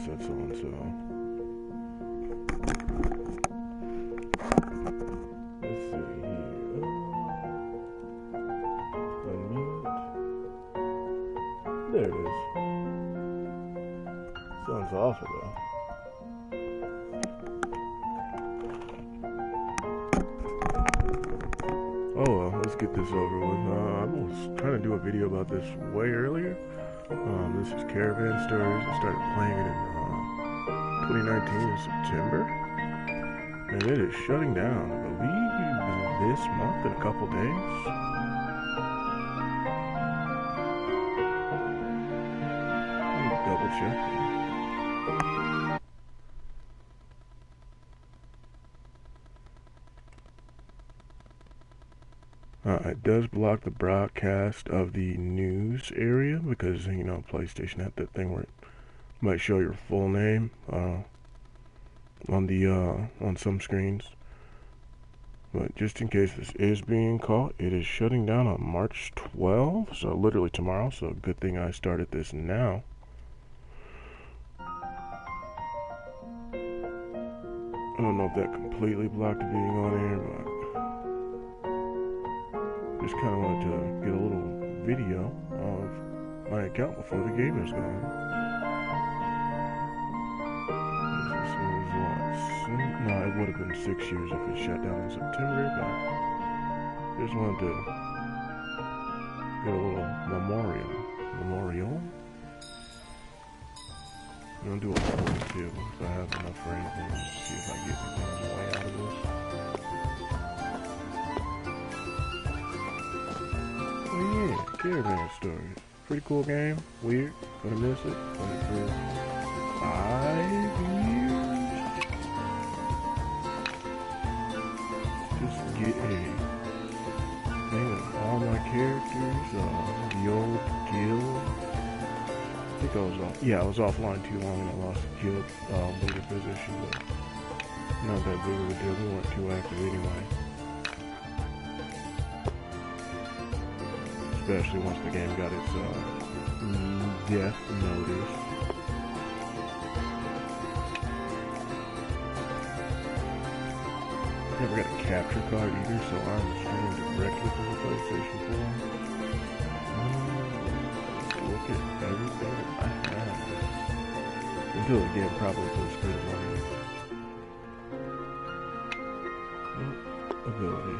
said so-and-so. Let's see here. Unmute. There it is. Sounds awful though. Oh well, let's get this over with. I was trying to do a video about this way earlier. This is Caravan Stories. I started playing it in 2019 in September. And it is shutting down, I believe, this month in a couple days. Let me double check. It does block the broadcast of the news area because, you know, PlayStation had that thing where it might show your full name on some screens. But just in case this is being caught, it is shutting down on March 12th, so literally tomorrow. So good thing I started this now. I don't know if that completely blocked it being on air, but just kind of wanted to get a little video of my account before the game is gone. This is what? No, it would have been 6 years if it shut down in September, but just wanted to get a little memorial. I'm gonna do a 42 if I have enough for anything. See if I get anything way out of this. Oh yeah, Caravan Stories. Pretty cool game. Weird. Gonna miss it. Played for 5 years. Just get a name of all my characters. The old guild. I think I was off. Yeah, I was offline too long and I lost the guild leader position, but not that big of a deal. We weren't too active anyway. Especially once the game got its death notice. Never got a capture card either, so I'm streaming directly from the PlayStation 4. Look at everything I have. Until the game probably puts good money. Ability.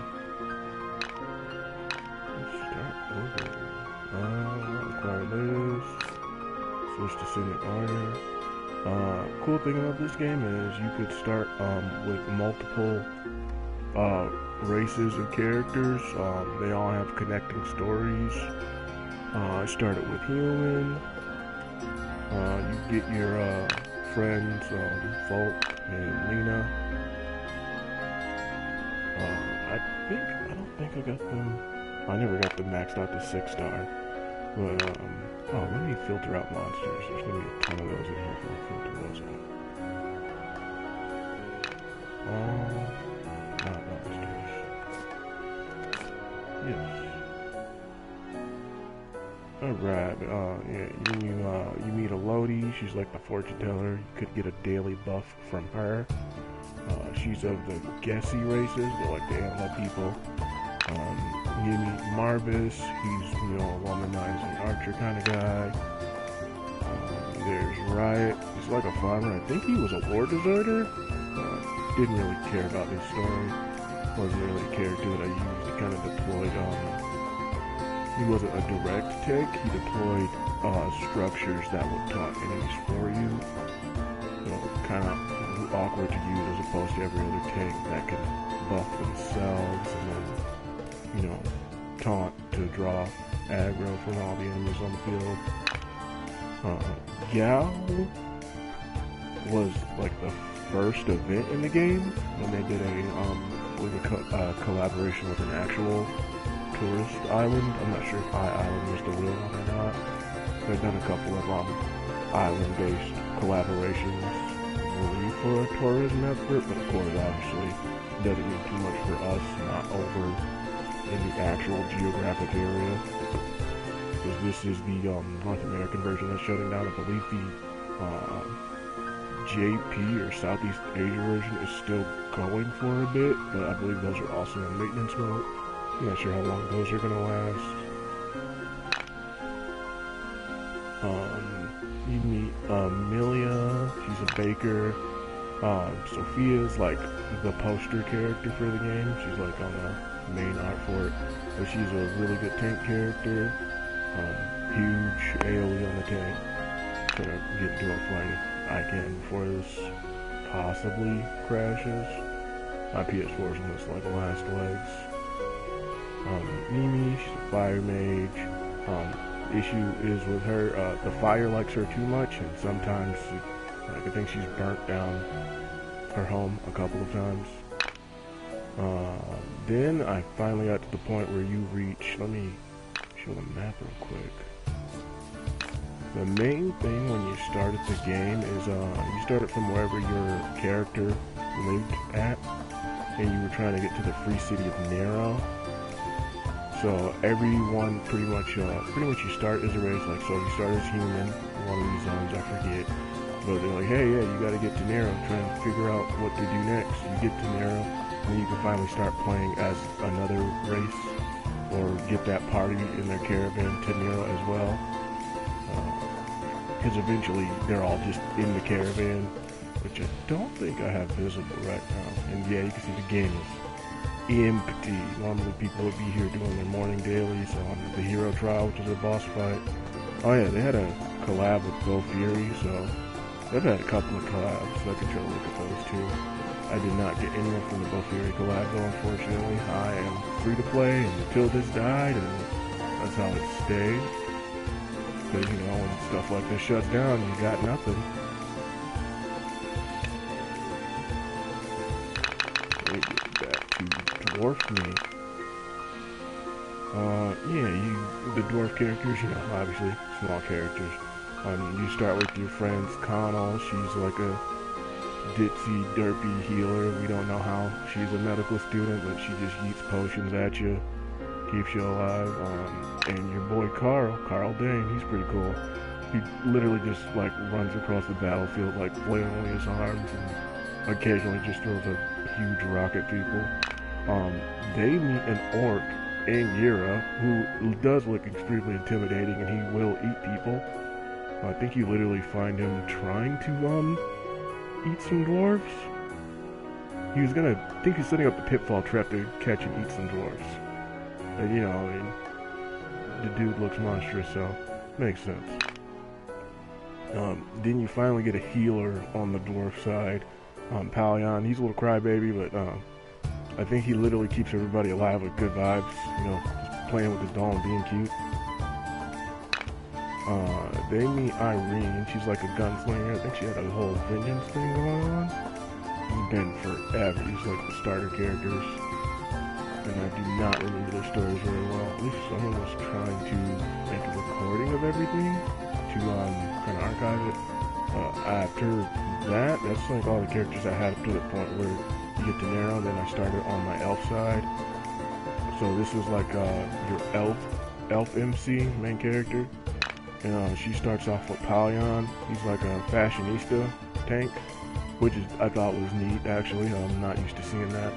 Acquire this. Switch to Scenic Honor. Cool thing about this game is you could start with multiple races and characters. They all have connecting stories. I started with human. You get your friends, Folk and Lena. I don't think I got them. I never got them maxed out to 6-star. But, let me filter out monsters. There's gonna be a ton of those in here if I filter those out. Not monsters. Yes. Alright, yeah, you meet a Lodi. She's like the fortune teller. You could get a daily buff from her. She's of the Gessi races. They're like the animal people. You meet Marvis, he's, you know, a womanizing archer kind of guy. There's Riot, he's like a farmer. I think he was a war deserter. Didn't really care about his story. Wasn't really a character that I used. He kind of deployed, he wasn't a direct tank. He deployed structures that would taunt enemies for you. So kind of awkward to use as opposed to every other tank that can buff themselves and then, you know, taunt to draw aggro from all the enemies on the field. Gal was like the first event in the game when they did a collaboration with an actual tourist island. I'm not sure if Island was the real one or not. They've done a couple of island-based collaborations really for a tourism effort, but of course, obviously, doesn't mean too much for us, not over in the actual geographic area, because this is the North American version that's shutting down. I believe the JP or Southeast Asia version is still going for a bit, but I believe those are also in maintenance mode. I'm not sure how long those are gonna last. You meet Amelia, she's a baker. Sophia's like the poster character for the game. She's like on the main art for it, but she's a really good tank character. Huge AoE on the tank. Gonna get into a fight if I can before this possibly crashes. My PS4 is almost like the last legs. Mimi, she's a fire mage. Issue is with her, the fire likes her too much, and sometimes I think she's burnt down her home a couple of times. Then I finally got to the point where you reach, let me show the map real quick. The main thing when you start at the game is you start it from wherever your character lived at, and you were trying to get to the free city of Nero. So everyone pretty much you start as a race, like so you start as human in one of these zones, I forget. But they're like, hey, yeah, you gotta get to Nero, try and figure out what to do next. You get to Nero, and then you can finally start playing as another race, or get that party in their caravan to Nero as well. Because eventually they're all just in the caravan, which I don't think I have visible right now. And yeah, you can see the game is empty. Normally people would be here doing their morning dailies on the hero trial, which is a boss fight. Oh yeah, they had a collab with Bo Fury, so they've had a couple of collabs, so I can try to look at those too. I did not get anyone from the Bo Fury collab though, unfortunately. I am free to play until this died, and that's how it stayed. Because, you know, when stuff like this shuts down, you got nothing. Let me get back to Dwarf Me. Yeah, the dwarf characters, you know, obviously, small characters. You start with your friends, Connell. She's like a ditzy, derpy healer. We don't know how. She's a medical student, but she just yeets potions at you, keeps you alive. And your boy Carl Dane, he's pretty cool. He literally just like runs across the battlefield like flailing his arms and occasionally just throws a huge rock at people. They meet an orc, Angira, who does look extremely intimidating, and he will eat people. I think you literally find him trying to eat some dwarves. I think he's setting up the pitfall trap to catch and eat some dwarves. And you know, I mean, the dude looks monstrous, so makes sense. Then you finally get a healer on the dwarf side. Palion, he's a little crybaby, but I think he literally keeps everybody alive with good vibes, you know, just playing with his doll and being cute. They meet Irene. She's like a gunslinger. I think she had a whole vengeance thing going on. It's been forever. She's like the starter characters, and I do not remember their stories very well. At least someone was trying to make a recording of everything to kind of archive it. After that, that's like all the characters I had up to the point where you get to Nero. Then I started on my elf side. So this is like your elf MC main character. And she starts off with Palion. He's like a fashionista tank, which I thought was neat actually. I'm not used to seeing that.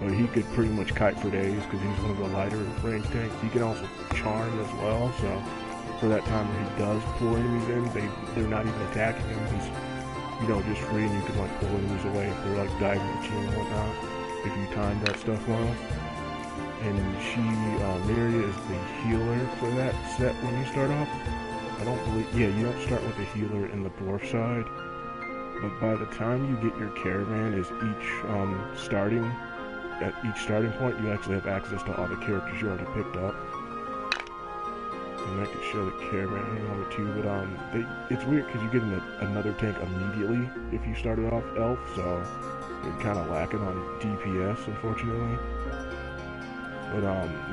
But he could pretty much kite for days because he's one of the lighter range tanks. He can also charm as well, so for that time where he does pull enemies in, they're not even attacking him. He's, you know, just free, and you can like pull enemies away if they're like diving at you and whatnot, if you timed that stuff well. And Miria is the healer for that set when you start off. I don't believe, yeah, you don't start with a healer in the dwarf side, but by the time you get your caravan is at each starting point, you actually have access to all the characters you already picked up. And I can show the caravan number 2, but it's weird because you get another tank immediately if you started off elf, so you're kind of lacking on DPS, unfortunately. But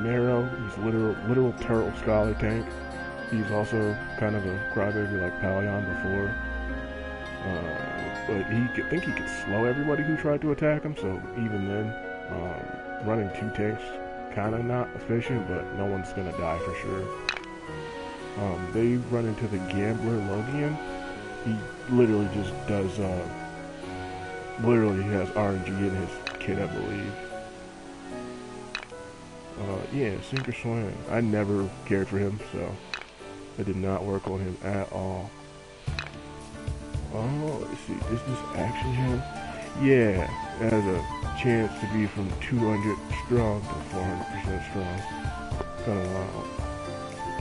Nero, he's literal turtle scholar tank. He's also kind of a crybaby like Palion before. But I think he could slow everybody who tried to attack him, so even then, running 2 tanks, kind of not efficient, but no one's going to die for sure. They run into the gambler Logian. He literally just does literally has RNG in his kit, I believe. Yeah, sink or swim. I never cared for him, so I did not work on him at all. Oh, let's see. Is this actually him? Yeah, it has a chance to be from 200 strong to 400% strong. Kind of wild.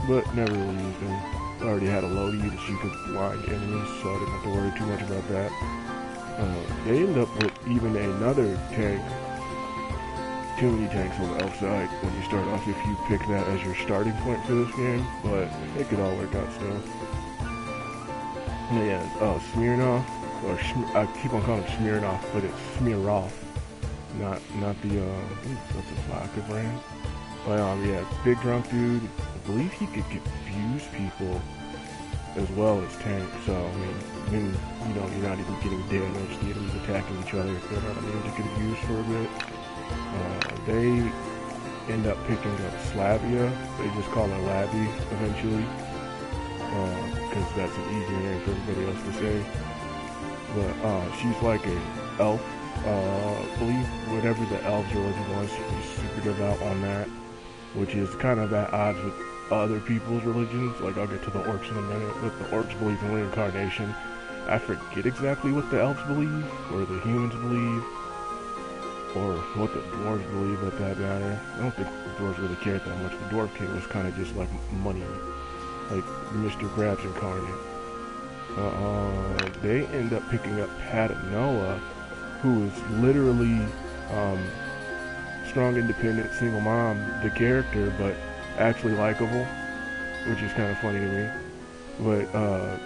But never really used him. I already had a Lodi that she could blind enemies, so I didn't have to worry too much about that. They end up with even another tank. Too many tanks on the elf side when you start off if you pick that as your starting point for this game, but it could all work out still. Yeah, Smirnoff, or I keep on calling him Smirnoff, but it's Smirnoff, not the that's a vodka brand. But yeah, big drunk dude. I believe he could confuse people as well as tank. So I mean, when you're not even getting damaged, the enemies attacking each other if they're not immune to confuse for a bit. They end up picking up Slavia. They just call her Labby eventually, because that's an easier name for everybody else to say. But she's like a elf. Believe whatever the elves religion was, she's super devout on that, which is kind of at odds with other people's religions. Like I'll get to the orcs in a minute, but the orcs believe in reincarnation. I forget exactly what the elves believe, or the humans believe, or what the dwarves believe at that matter. I don't think the dwarves really cared that much. The dwarf king was kind of just like money, like Mr. Krabs incarnate. They end up picking up Patanoa, who is literally strong, independent, single mom, the character, but actually likable, which is kind of funny to me. But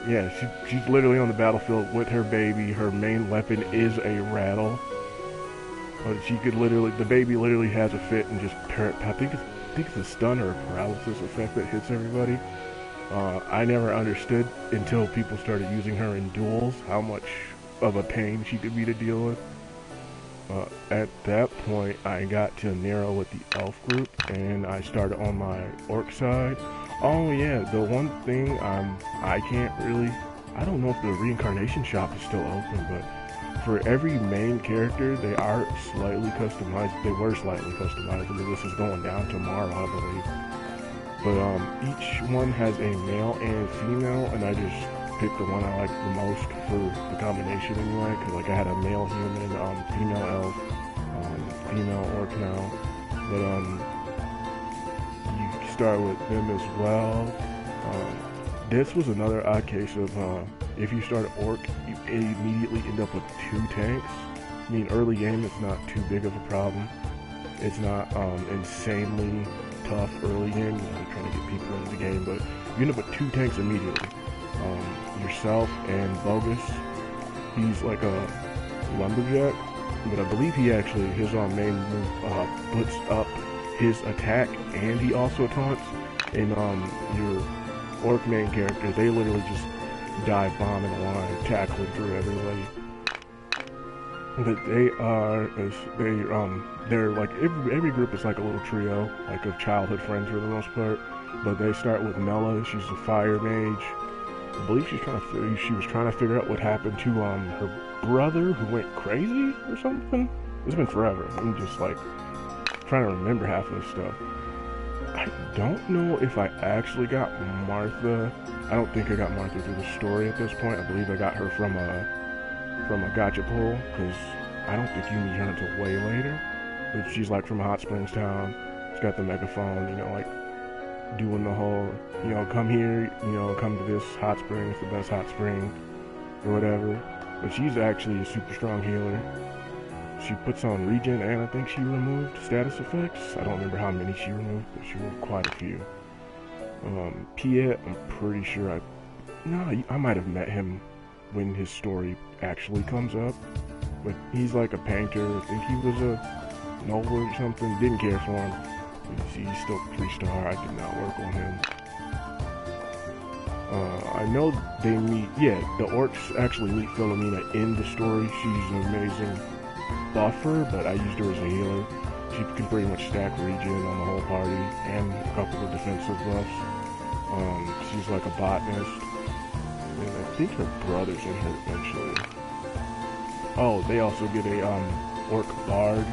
yeah, she's literally on the battlefield with her baby. Her main weapon is a rattle. But she could literally, the baby literally has a fit and just, I think it's a stun or a paralysis effect that hits everybody. I never understood until people started using her in duels how much of a pain she could be to deal with. At that point, I got to narrow with the elf group, and I started on my orc side. Oh yeah, the one thing I can't really, I don't know if the reincarnation shop is still open, but for every main character, they are slightly customized. They were slightly customizable. This is going down tomorrow, I believe. But each one has a male and female, and I just picked the one I liked the most for the combination anyway. Cause like I had a male human, female elf, female orc now. But you start with them as well. This was another odd case of if you start orc, you immediately end up with 2 tanks. I mean, early game, it's not too big of a problem. It's not insanely tough early game, trying to get people into the game, but you end up with 2 tanks immediately. Yourself and Bogus. He's like a lumberjack, but I believe he actually, his main move puts up his attack, and he also taunts. And your orc main character, they literally just dive bombing a line, tackling through everybody. But they're like every group is like a little trio, like of childhood friends for the most part. But they start with Mela. She's a fire mage. I believe she was trying to figure out what happened to her brother who went crazy or something. It's been forever. I'm just like trying to remember half of this stuff. I don't know if I actually got Martha. I don't think I got Martha through the story at this point. I believe I got her from a gotcha pull, because I don't think you meet her until way later. But she's like from Hot Springs Town. She's got the megaphone, like doing the whole, come here, come to this hot spring, it's the best hot spring, or whatever. But she's actually a super strong healer. She puts on regen, and I think she removed status effects. I don't remember how many she removed, but she removed quite a few. Piet, I'm pretty sure I might have met him when his story actually comes up. But he's like a painter. I think he was a noble or something. Didn't care for him. He's still 3-star. I did not work on him. I know they meet, the orcs actually meet Philomena in the story. She's an amazing buffer, but I used her as a healer. She can pretty much stack regen on the whole party and a couple of defensive buffs. She's like a botanist, and I think her brother's in her eventually. Oh, they also get a orc bard.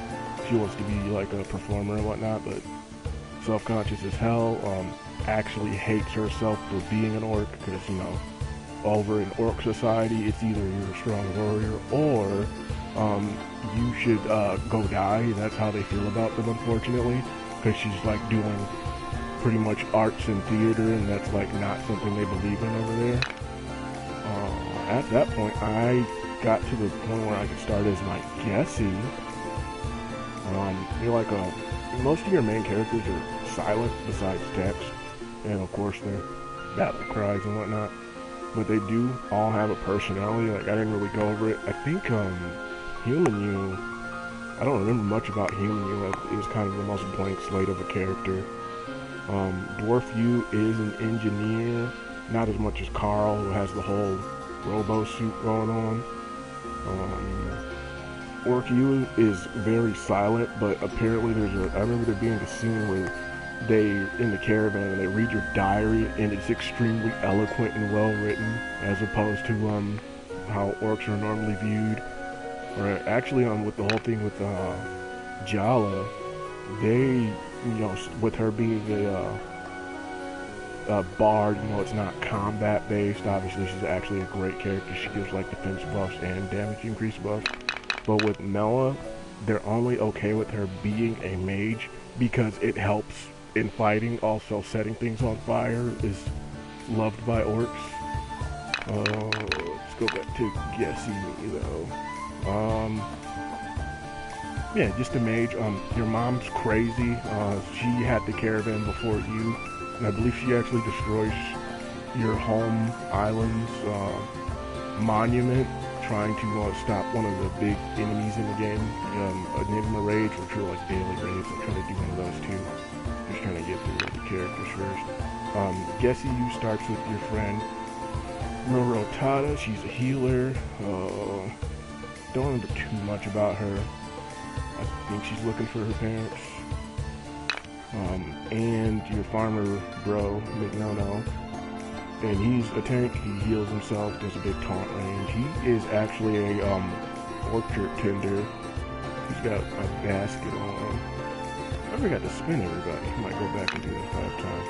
She wants to be like a performer and whatnot, but self-conscious as hell. Actually hates herself for being an orc because, you know, over in orc society, it's either you're a strong warrior or you should go die. That's how they feel about them, unfortunately, because she's like doing pretty much arts and theater, and that's like not something they believe in over there. At that point, I got to the point where I could start as my Gessie. You're like most of your main characters are silent besides text, and of course their battle cries and whatnot. But they do all have a personality. Like, I didn't really go over it. I think Human You, I don't remember much about Human You. It was kind of the most blank slate of a character. Dwarf You is an engineer, not as much as Carl, who has the whole robo suit going on. Orc You is very silent, but apparently I remember there being a scene where they, in the caravan, and they read your diary, and it's extremely eloquent and well written, as opposed to how orcs are normally viewed. Or actually, with the whole thing with Jala, they, you know, with her being a bard, you know, it's not combat based. Obviously, she's actually a great character. She gives like defense buffs and damage increase buffs. But with Mela, they're only okay with her being a mage because it helps in fighting. Also, setting things on fire is loved by orcs. Let's go back to Gessie though. Yeah, just a mage. Your mom's crazy. She had the caravan before you, and I believe she actually destroys your home island's monument, trying to stop one of the big enemies in the game, Enigma raids, which are like daily raids. I'm trying to do one of those too. Just trying to get through the characters first. Gessie, you starts with your friend Rorotada. She's a healer. Don't remember too much about her. I think she's looking for her parents. And your farmer bro, McNono. And he's a tank. He heals himself, does a big taunt range. He is actually a orchard tender. He's got a basket on. I forgot to spin everybody. I might go back and do that 5 times.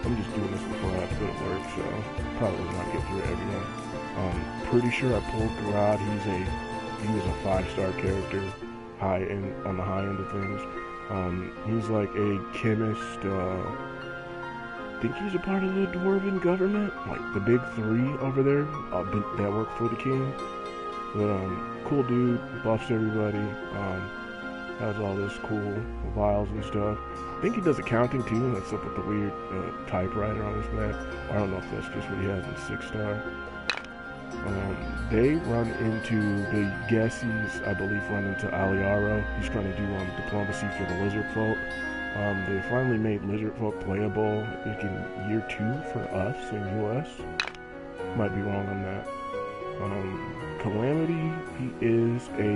I'm just doing this before I have to go to work, so probably not get through everyone. Pretty sure I pulled Garad. He was a 5-star character, on the high end of things. He's like a chemist. I think he's a part of the dwarven government, like the big 3 over there that work for the king. But cool dude, buffs everybody. Has all this cool vials and stuff. I think he does accounting too, and that's up with the weird typewriter on his map. I don't know if that's just what he has in 6-star. They run into the Gessies, I believe, run into Aliaro. He's trying to do diplomacy for the lizard folk. They finally made lizard folk playable, I think in year 2 for us in US. Might be wrong on that. Calamity, he is a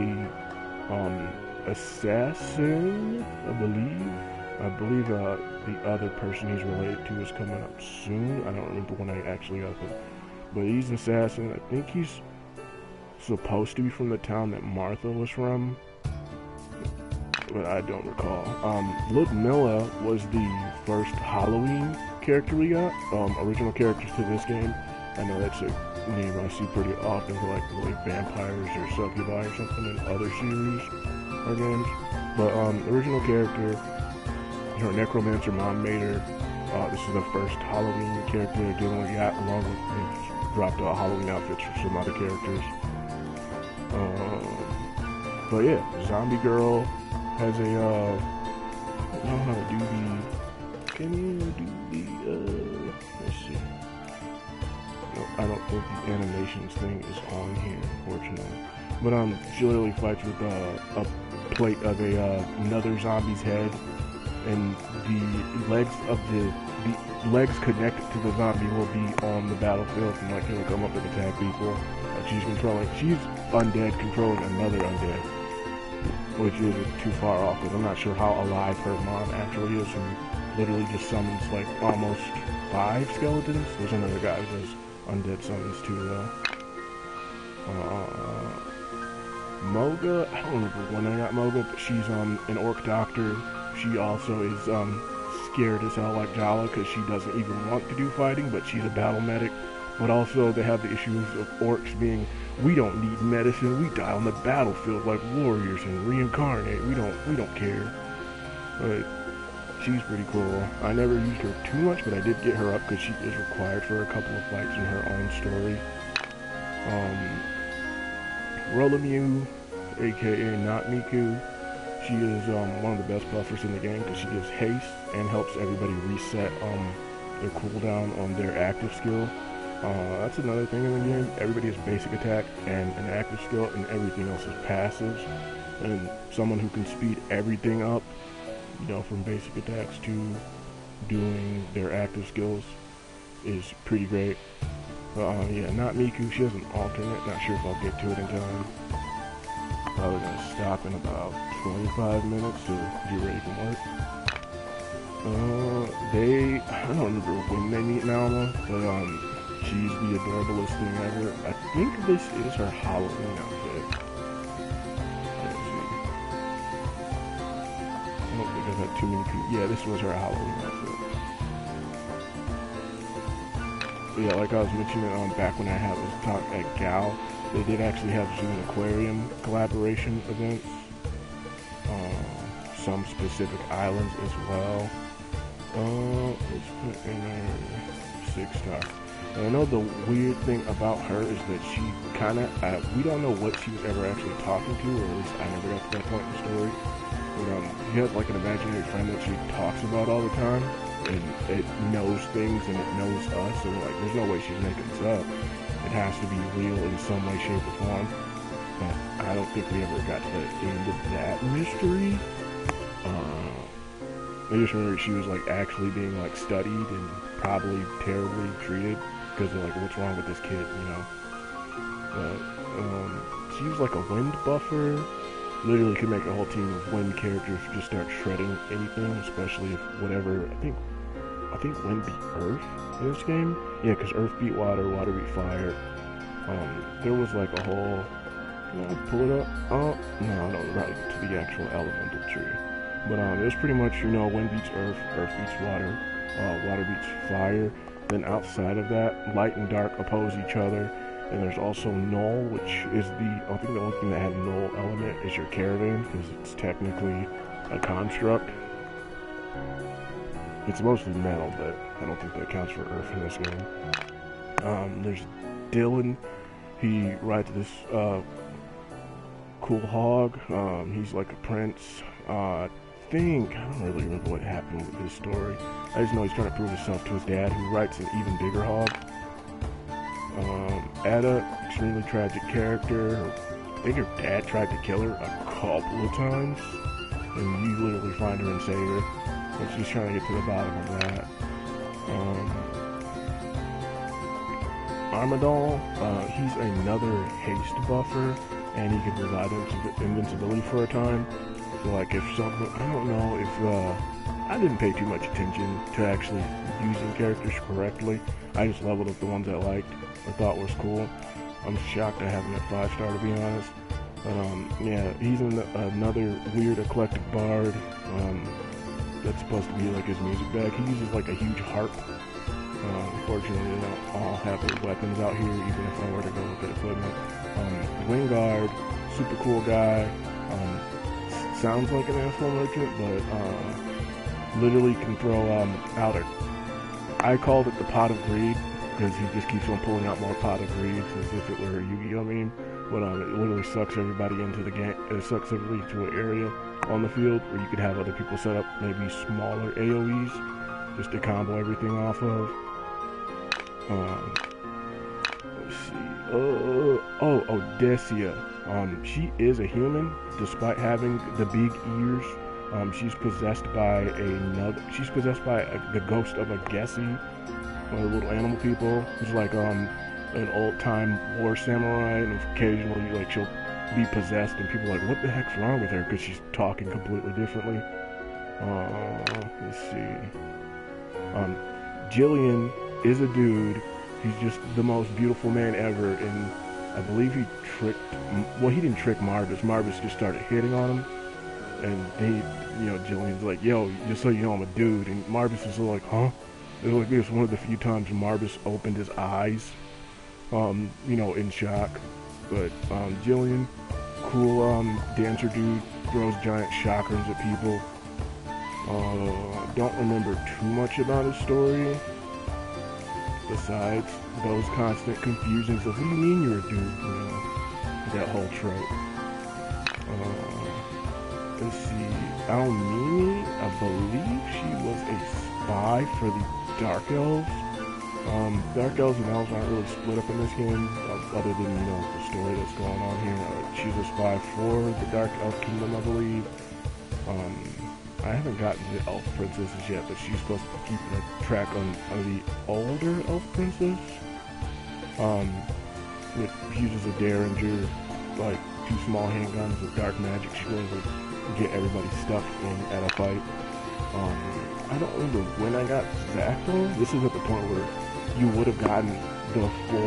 assassin, I believe the other person he's related to is coming up soon. I don't remember when I actually got him. But he's an assassin. I think he's supposed to be from the town that Martha was from, but I don't recall. Ludmilla was the first Halloween character we got. Original characters to this game. I know that's a name I see pretty often for like vampires or succubi or something in other series or games. But original character, her necromancer mom made her. This is the first Halloween character they're dealing with, along with dropped Halloween outfits for some other characters. But yeah, Zombie Girl has a I don't know how to do the. Can you do the? Let's see. No, I don't think the animations thing is on here, unfortunately. But she literally fights with a plate of another zombie's head, and the legs connected to the zombie will be on the battlefield, and like he'll come up and attack people. She's undead controlling another undead, which isn't too far off, because I'm not sure how alive her mom actually is, who literally just summons like almost 5 skeletons. There's another guy who does undead summons too, though. Moga, I don't remember when I got Moga, but she's an orc doctor. She also is scared as hell like Jala because she doesn't even want to do fighting, but she's a battle medic. But also they have the issues of orcs being, we don't need medicine, we die on the battlefield like warriors and reincarnate. We don't care. But she's pretty cool. I never used her too much, but I did get her up because she is required for a couple of fights in her own story. Rolamew, aka Not Miku, she is one of the best buffers in the game because she gives haste and helps everybody reset their cooldown on their active skill. That's another thing in the game. Everybody has basic attack and an active skill, and everything else is passives. And someone who can speed everything up, you know, from basic attacks to doing their active skills is pretty great. Yeah, Not Miku, she has an alternate, not sure if I'll get to it in time. Probably gonna stop in about 25 minutes to get ready for work. I don't remember when they meet Naoma, but she's the adorablest thing ever. I think this is her Halloween outfit. Let's see. I don't think I've had too many people. Yeah, this was her Halloween outfit. Yeah, like I was mentioning back when I had this talk at Gal, they did actually have Zoo and Aquarium collaboration events. Some specific islands as well. Let's put in there 6-star. And I know the weird thing about her is that she kind of, we don't know what she was ever actually talking to, or at least I never got to that point in the story. But she has like an imaginary friend that she talks about all the time. And it knows things and it knows us, and like there's no way she's making this up. It has to be real in some way, shape, or form. But I don't think we ever got to the end of that mystery. I just remember she was like actually being like studied and probably terribly treated because they're like, what's wrong with this kid, you know? But she was like a wind buffer. Literally could make a whole team of wind characters just start shredding anything, especially if whatever, I think wind beat earth in this game. Yeah, because earth beat water, water beat fire. There was like a whole, can I pull it up? Oh, no, right to the actual elemental tree. But it was pretty much, you know, wind beats earth, earth beats water, water beats fire. Then outside of that, light and dark oppose each other. And there's also null, which is I think the only thing that had null element is your caravan, because it's technically a construct. It's mostly metal, but I don't think that counts for earth in this game. There's Dylan. He rides this cool hog. He's like a prince. I don't really remember what happened with his story. I just know he's trying to prove himself to his dad, who writes an even bigger hog. Ada, extremely tragic character. I think her dad tried to kill her a couple of times, and you literally find her and save her. But she's trying to get to the bottom of that. Armadal, he's another haste buffer, and he can provide invincibility for a time. So like if someone, I don't know if, I didn't pay too much attention to actually using characters correctly. I just leveled up the ones I liked or thought was cool. I'm shocked I haven't at 5-star, to be honest. But yeah, he's another weird eclectic bard. That's supposed to be like his music bag. He uses like a huge harp. Unfortunately, they don't all have their weapons out here, even if I were to go with the equipment. Wingard, super cool guy. Sounds like an asshole merchant, but literally can throw out I called it the pot of greed, because he just keeps on pulling out more pot of greed as if it were a Yu-Gi-Oh meme. But it literally sucks everybody into the game. It sucks everybody to an area on the field where you could have other people set up maybe smaller AoEs just to combo everything off of. Let's see. Odessia. She is a human, despite having the big ears. She's possessed by the ghost of a Gessie, one of the little animal people, who's like an old-time war samurai, and occasionally like she'll be possessed, and people are like, what the heck's wrong with her? Because she's talking completely differently. Let's see. Jillian is a dude. He's just the most beautiful man ever, and I believe he tricked, well, he didn't trick Marvis. Marvis just started hitting on him. And Jillian's like, yo, just so you know, I'm a dude. And Marvis is like, huh? It was one of the few times Marvis opened his eyes, in shock. But Jillian, cool dancer dude, throws giant shockers at people. Don't remember too much about his story, besides those constant confusions of, what do you mean you're a dude? That whole trope. Let's see, Almini, I believe she was a spy for the Dark Elves. Dark Elves and Elves aren't really split up in this game, other than, the story that's going on here. She's a spy for the Dark Elf Kingdom, I believe. I haven't gotten the Elf Princesses yet, but she's supposed to be keeping a track on the older Elf Princess. It uses a Derringer, like 2 small handguns with dark magic. She goes to get everybody stuck in at a fight. I don't remember when I got Zactyl. This is at the point where you would have gotten the 4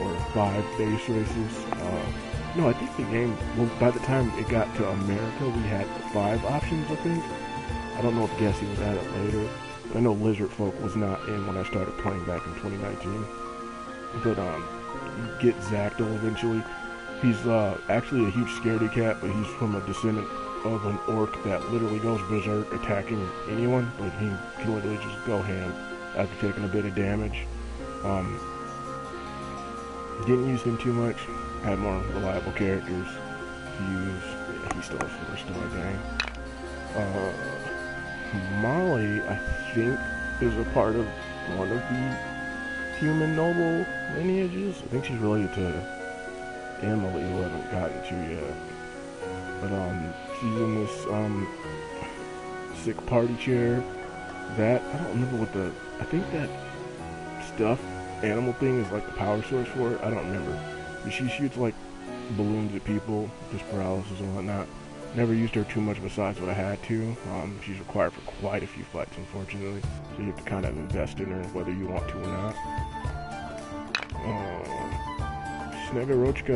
or 5 base races. No, I think the game, well, by the time it got to America, we had 5 options, I think. I don't know if Gessie was added later. I know Lizard Folk was not in when I started playing back in 2019. But, you get Zactyl eventually. He's actually a huge scaredy cat, but he's from a descendant of an orc that literally goes berserk attacking anyone. Like, he can literally just go ham after taking a bit of damage. Didn't use him too much. Had more reliable characters to use. Yeah, he still has 4-star, dang. Molly, I think, is a part of one of the human noble lineages. I think she's related to Emily, who I haven't gotten to yet. But she's in this sick party chair. That, I don't remember what I think that stuffed animal thing is like the power source for it. I don't remember. But she shoots like balloons at people, just paralysis and whatnot. Never used her too much besides what I had to. She's required for quite a few fights, unfortunately. So you have to kind of invest in her whether you want to or not. Snegorochka.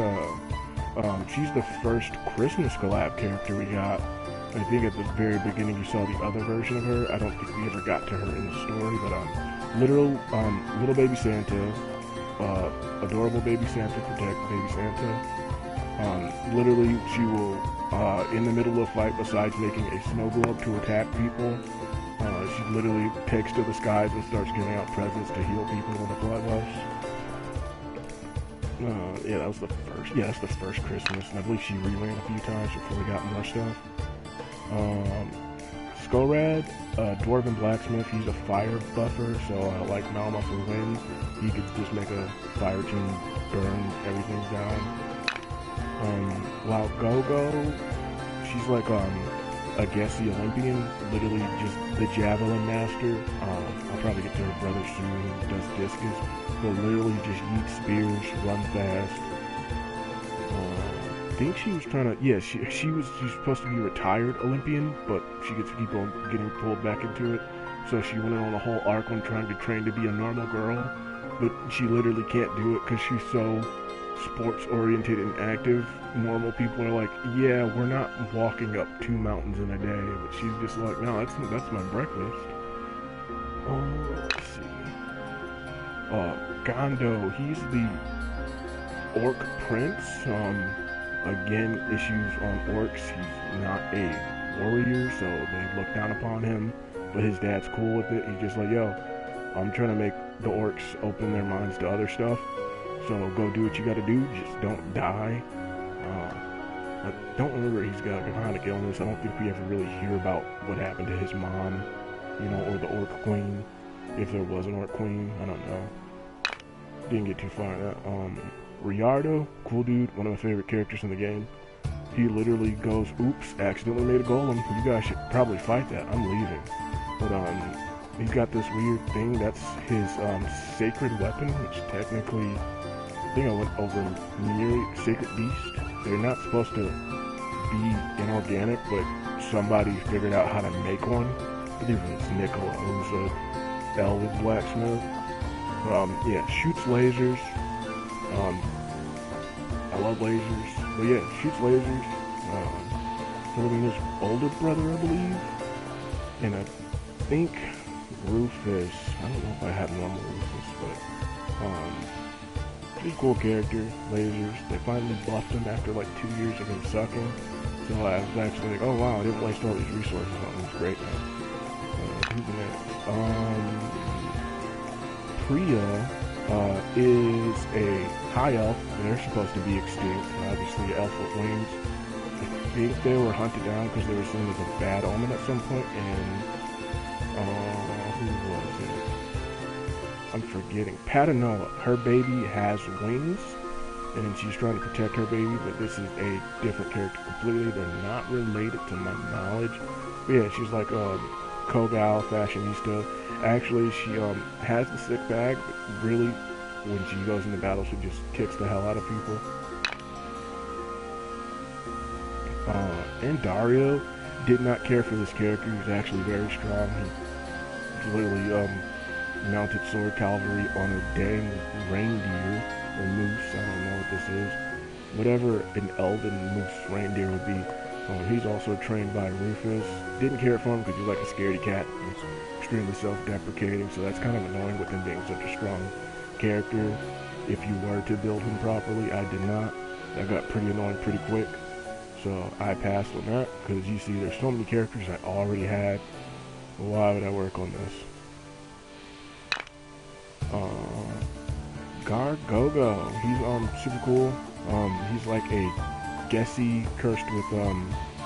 She's the first Christmas collab character we got. I think at the very beginning you saw the other version of her. I don't think we ever got to her in the story, but little baby Santa, adorable baby Santa, protect baby Santa. Literally, she will, in the middle of a fight, besides making a snow globe to attack people, she literally takes to the skies and starts giving out presents to heal people in the bloodlust. Yeah, that was the first. Yeah, that's the first Christmas, and I believe she reran a few times before we got more stuff. Skullrad, Dwarven Blacksmith. He's a fire buffer, so like Malmuffle Wind, he could just make a fire team burn everything down. While Go-Go, she's like a Gessie Olympian, literally just the Javelin Master. I'll probably get to her brother soon, who does discus, but literally just yeet spears, run fast. I think she was trying to, yeah, she's supposed to be a retired Olympian, but she gets to keep on getting pulled back into it. So she went on a whole arc on trying to train to be a normal girl, but she literally can't do it because she's so sports oriented and active. Normal people are like, yeah, we're not walking up 2 mountains in a day, but she's just like, no, that's my breakfast. Let's see. Gondo, he's the orc prince. Again, issues on orcs. He's not a warrior, so they look down upon him, but his dad's cool with it. He's just like, yo, I'm trying to make the orcs open their minds to other stuff, so go do what you gotta do, just don't die. I don't remember, he's got a chronic illness. I don't think we ever really hear about what happened to his mom, or the orc queen, if there was an orc queen. I don't know. Didn't get too far in that. Riardo, cool dude, one of my favorite characters in the game. He literally goes, oops, accidentally made a golem. You guys should probably fight that. I'm leaving. But he's got this weird thing. That's his sacred weapon, which technically, I think I went over near Sacred Beast. They're not supposed to be inorganic, but somebody figured out how to make one. I believe it's Nicola, who's a elven blacksmith. Yeah, shoots lasers. I love lasers. But yeah, shoots lasers. Philomena's older brother, I believe. And I think Rufus, I don't know if I have normal Rufus, but pretty cool character, lasers. They finally buffed him after like 2 years of him sucking. So I was actually like, oh wow, I didn't waste all these resources on him. It's great now. Who's next? Priya is a high elf. They're supposed to be extinct. Obviously, elf with wings. I think they were hunted down because they were seen as a bad omen at some point. And who was it? I'm forgetting. Patanoa. Her baby has wings, and she's trying to protect her baby. But this is a different character completely. They're not related to my knowledge. But yeah, she's like a Kogal fashionista. Actually, she has the sick bag, but really, when she goes into battle, she just kicks the hell out of people. And Dario did not care for this character. He was actually very strong. He literally mounted sword cavalry on a dang reindeer or moose. I don't know what this is. Whatever an elven moose reindeer would be. He's also trained by Rufus. Didn't care for him because he's like a scaredy cat. He's extremely self-deprecating, so that's kind of annoying with him being such a strong character. If you were to build him properly, I did not. That got pretty annoying pretty quick. So I passed on that because you see there's so many characters I already had. Why would I work on this? Gargogo. He's super cool. He's like a Gessie cursed with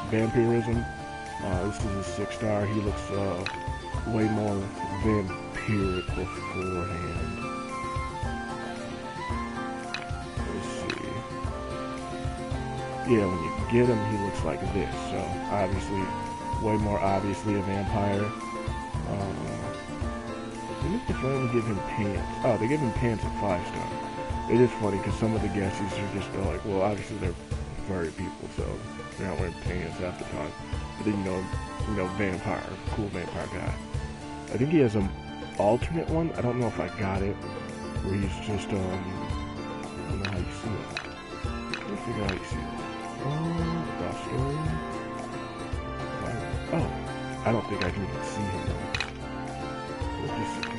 vampirism. This is a 6-star. He looks way more vampiric beforehand. Let's see. Yeah, when you get him, he looks like this. So obviously, way more obviously a vampire. When did they finally give him pants? Oh, they give him pants at 5-star. It is funny because some of the Gessies are just like, well, obviously they're furry people, so they're not wearing pants half the time. But then you know, vampire, cool vampire guy. I think he has an alternate one. I don't know if I got it, where he's just I don't know how you see it. I can't figure out how you see it. About story. Oh, I don't think I can even see him now. Let's just see.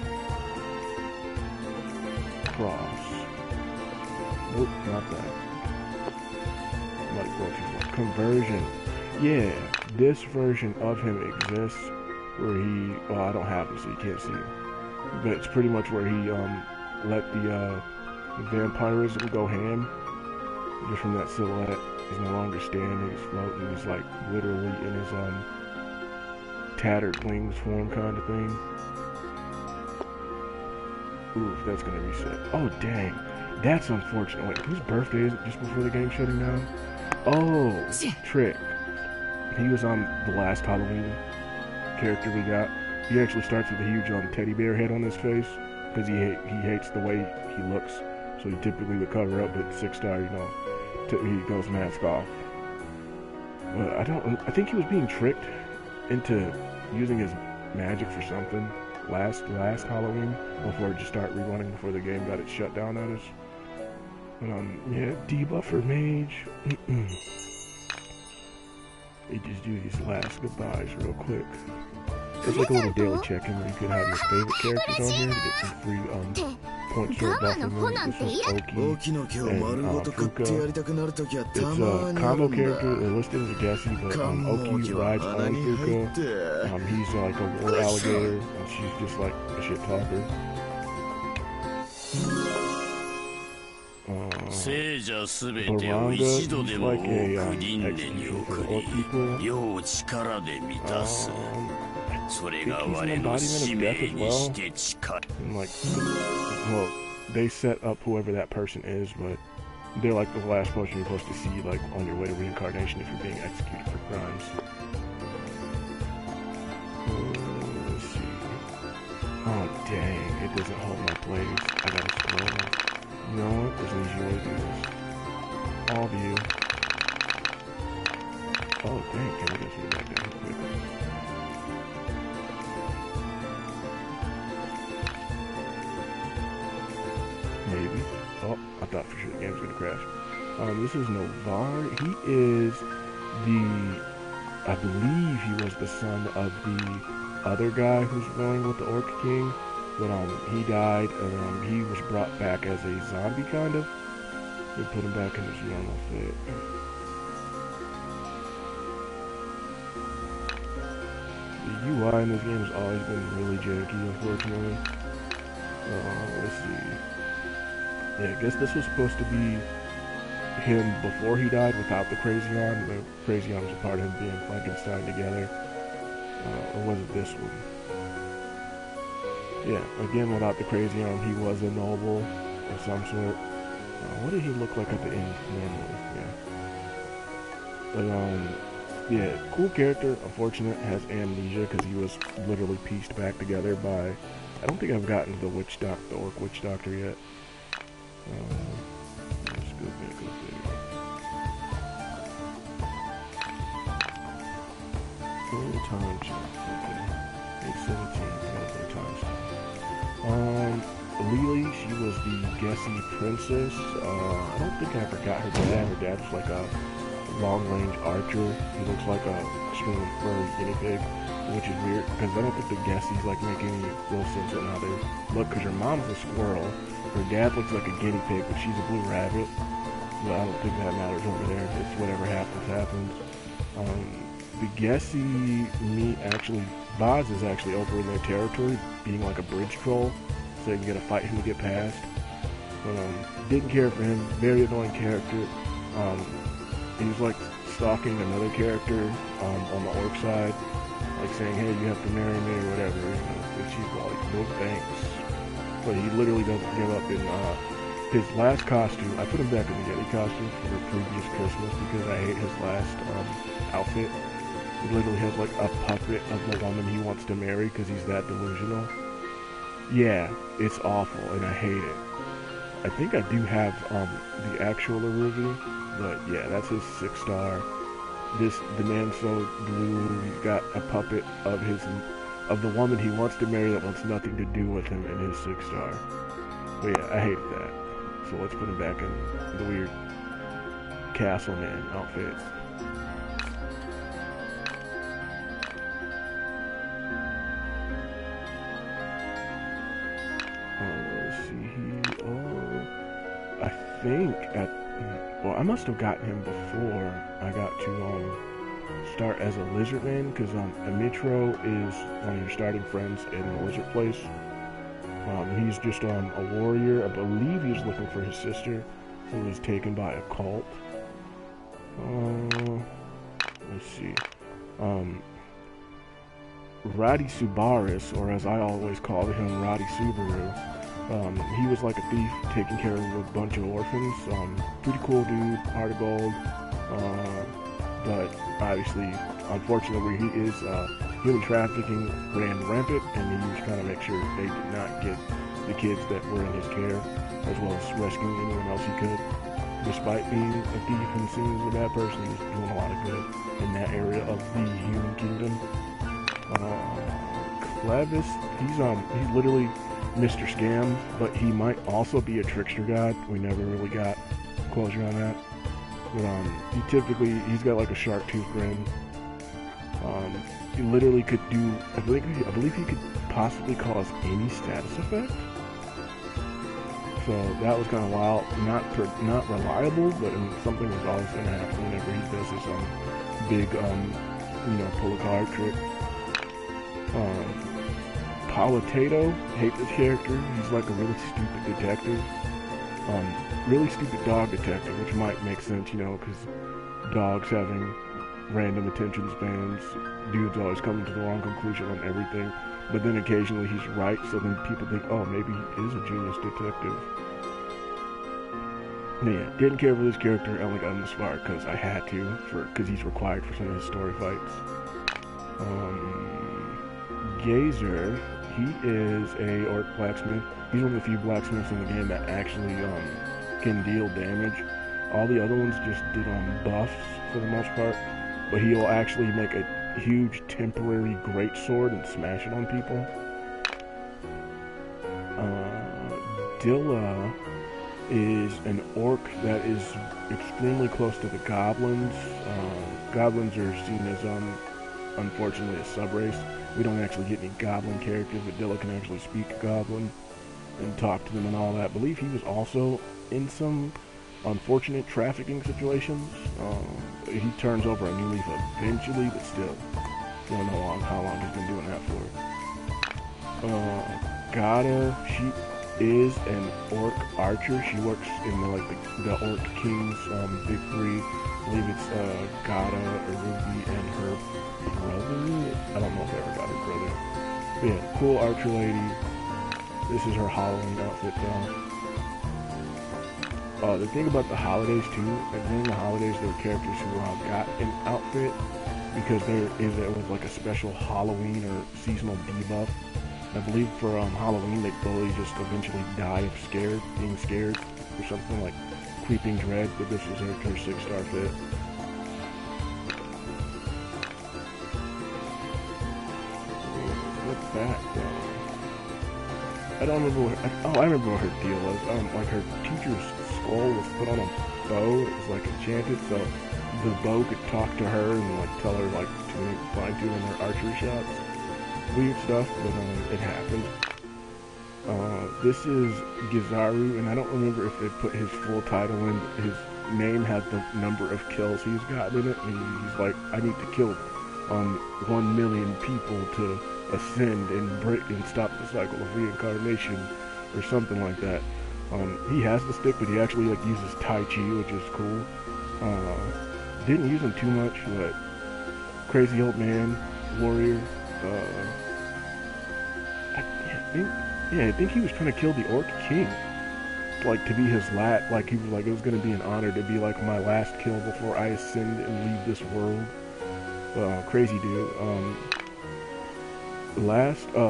Cross. Nope, not that. Conversion. Yeah, this version of him exists where he, well, I don't have him so you can't see him, but it's pretty much where he let the vampirism go ham. Just from that silhouette, he's no longer standing, he's floating, he's like literally in his tattered wings form kind of thing. Oof, that's gonna reset. Oh dang, that's unfortunate. Wait, whose birthday is it just before the game shutting down? Oh, Trick. He was on the last Halloween character we got. He actually starts with a huge teddy bear head on his face because he hates the way he looks. So he typically would cover up, but 6-star, you know, he goes mask off. But I think he was being tricked into using his magic for something last Halloween before it just started rerunning before the game got it shut down on us. Yeah, debuffer mage. They just do these last goodbyes real quick. It's like a little daily check-in where you could have your favorite characters on here to get some free points for buffing moves. This was Oki and Fuka. It's a combo character. They're listed as a Gessie, but Oki rides on Fuka. He's like a war alligator, and she's just like a shit talker. Baranga, he's like a execution for orc people. I think he's an embodiment of death as well. And like, well, they set up whoever that person is, but they're like the last person you're supposed to see like on your way to reincarnation if you're being executed for crimes. Let's see. Oh dang, it doesn't hold my place. I gotta scroll. You know what? There's an easy way to do this. All view. Oh dang, can we just get back down quick? Maybe. Oh, I thought for sure the game was gonna crash. This is Novar. He is the, I believe he was the son of the other guy who's going with the Orc King, but he died, and he was brought back as a zombie, kind of. They put him back in his normal fit. The UI in this game has always been really janky, unfortunately. Let's see. Yeah, I guess this was supposed to be him before he died without the Crazion. The Crazion was a part of him being Frankenstein together. Or was it this one? Yeah, again, without the Crazion, he was a noble of some sort. What did he look like at the end normally? Yeah. But, yeah, cool character. Unfortunate, has amnesia because he was literally pieced back together by... I don't think I've gotten the the Orc Witch Doctor yet. Let's go back up there. Time check. Okay. 8:17. Another time check. Lily, she was the Gessie princess. I don't think I forgot her dad. Her dad was like a long-range archer. He looks like a extremely furry guinea pig, which is weird because I don't think the Gessies like make any real sense on how they look. Because her mom's a squirrel, her dad looks like a guinea pig, but she's a blue rabbit. But I don't think that matters over there. It's whatever happens, happens. The Gessie meet actually, Boz is actually over in their territory, being like a bridge troll, so they can get a fight him to get past. But didn't care for him. Very annoying character. He was like stalking another character on the orc side, like saying, "Hey, you have to marry me" or whatever. And she's like, "No thanks." But he literally doesn't give up. In his last costume, I put him back in the Yeti costume for the previous Christmas because I hate his last outfit. He literally has like a puppet of the woman he wants to marry because he's that delusional. Yeah, it's awful and I hate it. I think I do have the actual review, but yeah, that's his 6-star. The man's so blue, he's got a puppet of the woman he wants to marry that wants nothing to do with him in his 6-star. But yeah, I hate that. So let's put him back in the weird castle man outfit. Let's see here. I think well, I must have gotten him before I got to start as a lizard man, because Amitro is one of your starting friends in the lizard place. He's just a warrior. I believe he's looking for his sister, who was taken by a cult. Let's see. Roddy Subaris, or as I always called him, Roddy Subaru. He was like a thief taking care of a bunch of orphans. Pretty cool dude, heart of gold. But obviously, unfortunately, he is human trafficking ran rampant, and he was trying to make sure they did not get the kids that were in his care, as well as rescuing anyone else he could. Despite being a thief and seen as a bad person, he was doing a lot of good in that area of the human kingdom. Clevis, he's literally Mr. Scam, but he might also be a trickster god. We never really got closure on that. But he's got like a shark tooth grin. He literally could do, I believe he could possibly cause any status effect. So that was kind of wild. Not reliable, but something was always going to happen whenever he does his big pull a card trick. Politato, hate this character. He's like a really stupid detective. Really stupid dog detective, which might make sense, because dogs having random attention spans, dudes always coming to the wrong conclusion on everything. But then occasionally he's right, so then people think, oh, maybe he is a genius detective. Yeah, didn't care for this character. I only got him this far because I had to, because he's required for some of his story fights. Gazer, he is a orc blacksmith. He's one of the few blacksmiths in the game that actually can deal damage. All the other ones just did buffs for the most part, but he'll actually make a huge temporary greatsword and smash it on people. Dilla is an orc that is extremely close to the goblins. Goblins are seen as, unfortunately, a subrace. We don't actually get any goblin characters, but Dilla can actually speak goblin and talk to them and all that. I believe he was also in some unfortunate trafficking situations. He turns over a new leaf eventually, but still, don't know how long he's been doing that for. Gada, she is an orc archer. She works in the Orc King's big three. I believe it's Gada, Ruby, and her brother. I don't know if I ever got her brother. But yeah, cool archer lady. This is her Halloween outfit though. The thing about the holidays too, that during the holidays there were characters who got an outfit because it was like a special Halloween or seasonal debuff. I believe for Halloween they probably just eventually die of being scared or something like Creeping Dread, but this was her 6-star fit. What's that though? I don't remember I remember what her deal was. Like her teacher's skull was put on a bow. It was like enchanted, so the bow could talk to her and like tell her like to fine tune her archery shots. Weird stuff, but it happened. This is Gizaru, and I don't remember if they put his full title in. His name has the number of kills he's gotten in it, and he's like, I need to kill 1 million people to ascend and break and stop the cycle of reincarnation, or something like that. He has the stick, but he actually like uses Tai Chi, which is cool. Didn't use him too much, but crazy old man, warrior. I think he was trying to kill the Orc King, like to be his last. Like he was like, it was gonna be an honor to be like my last kill before I ascend and leave this world. Crazy dude.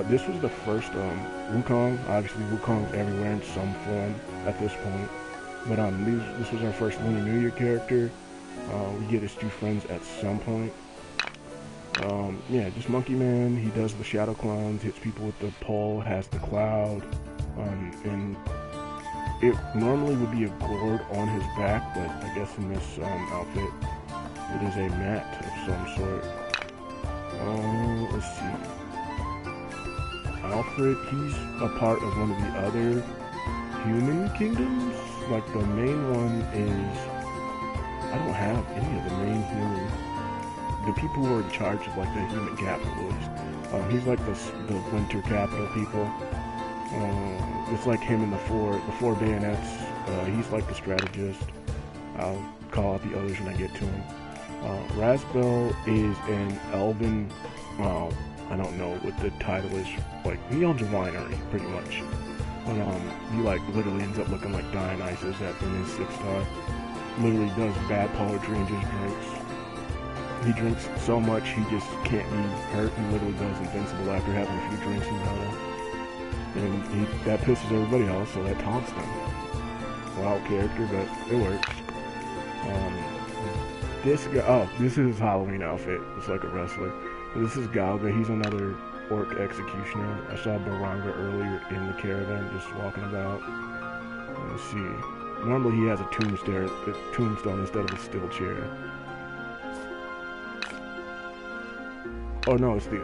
This was the first Wukong. Obviously, Wukong's everywhere in some form at this point. But this was our first Lunar New Year character. We get his 2 friends at some point. Yeah, just Monkey Man. He does the shadow clones, hits people with the pole, has the cloud, and it normally would be a gourd on his back, but I guess in this outfit, it is a mat of some sort. Let's see. Alfred, he's a part of one of the other human kingdoms. Like the main one is, I don't have any of the main human. The people who are in charge of like the human capital is. He's like the winter capital people. It's like him and the four bayonets. He's like the strategist. I'll call out the others when I get to him. Rasbel is an elven. I don't know what the title is. Like he owns a winery, pretty much. But he like literally ends up looking like Dionysus in his 6-star. Literally does bad poetry and just drinks. He drinks so much he just can't be hurt and literally goes invincible after having a few drinks in battle. And that pisses everybody off, so that taunts them. Wild character, but it works. This guy, this is his Halloween outfit. It's like a wrestler. This is Galga. He's another orc executioner. I saw Baranga earlier in the caravan just walking about. Let's see. Normally he has a tombstone instead of a steel chair. Oh no, it's the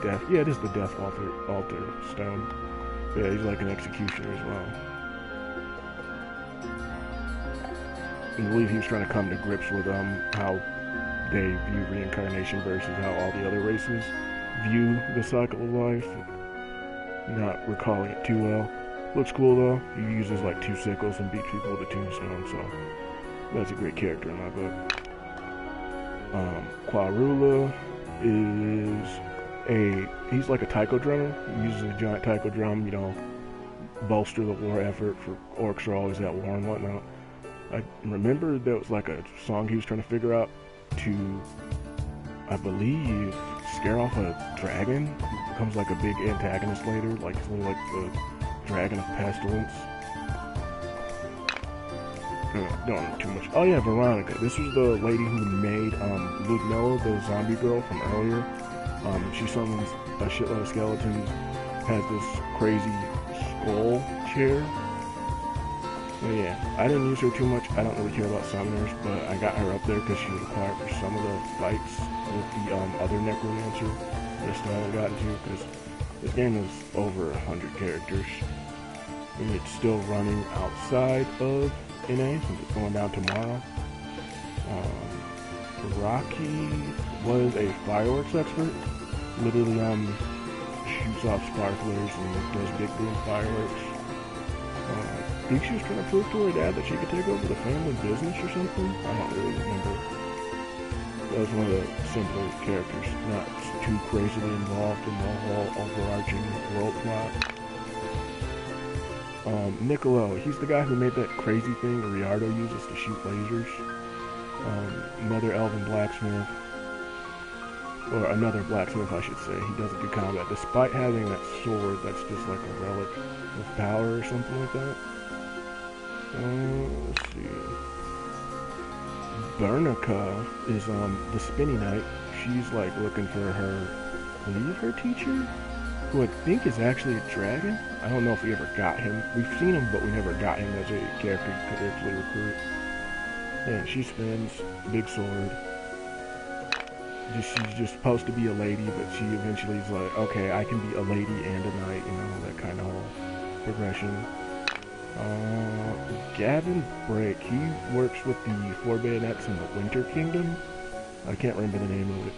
death. Yeah, it is the death altar stone. Yeah, he's like an executioner as well. I believe he was trying to come to grips with how they view reincarnation versus how all the other races view the cycle of life. Not recalling it too well. Looks cool though. He uses like 2 sickles and beats people with a tombstone, so that's a great character in my book. Quarula he's like a taiko drummer. He uses a giant taiko drum, bolster the war effort, for orcs are always at war and whatnot. I remember there was like a song he was trying to figure out to, I believe, scare off a dragon who becomes like a big antagonist later, like it's like the dragon of pestilence. Don't know too much. Oh yeah, Veronica. This was the lady who made Ludmilla, the zombie girl from earlier. She summons a shitload of skeletons, has this crazy skull chair. So yeah, I didn't use her too much. I don't really care about summoners, but I got her up there because she was required for some of the fights with the other necromancer that I still haven't gotten to, because this game is over 100 characters. And it's still running outside of NA since it's going down tomorrow. Rocky was a fireworks expert. Literally shoots off sparklers and does big boom fireworks. I think she was trying to prove to her dad that she could take over the family business or something. I don't really remember. That was one of the simpler characters, not too crazily involved in the whole overarching world plot. Niccolo, he's the guy who made that crazy thing Riardo uses to shoot lasers. Another elven blacksmith, or another blacksmith I should say. He doesn't do combat, despite having that sword that's just like a relic of power or something like that. Let's see. Bernica is the Spinny Knight. She's like looking for her, I believe her teacher, who I think is actually a dragon. I don't know if we ever got him. We've seen him, but we never got him as a character you could actually recruit. And she spins, big sword. She's just supposed to be a lady, but she eventually is like, okay, I can be a lady and a knight, you know, that kind of whole progression. Gavin Brake, he works with the 4 bayonets in the Winter Kingdom. I can't remember the name of it.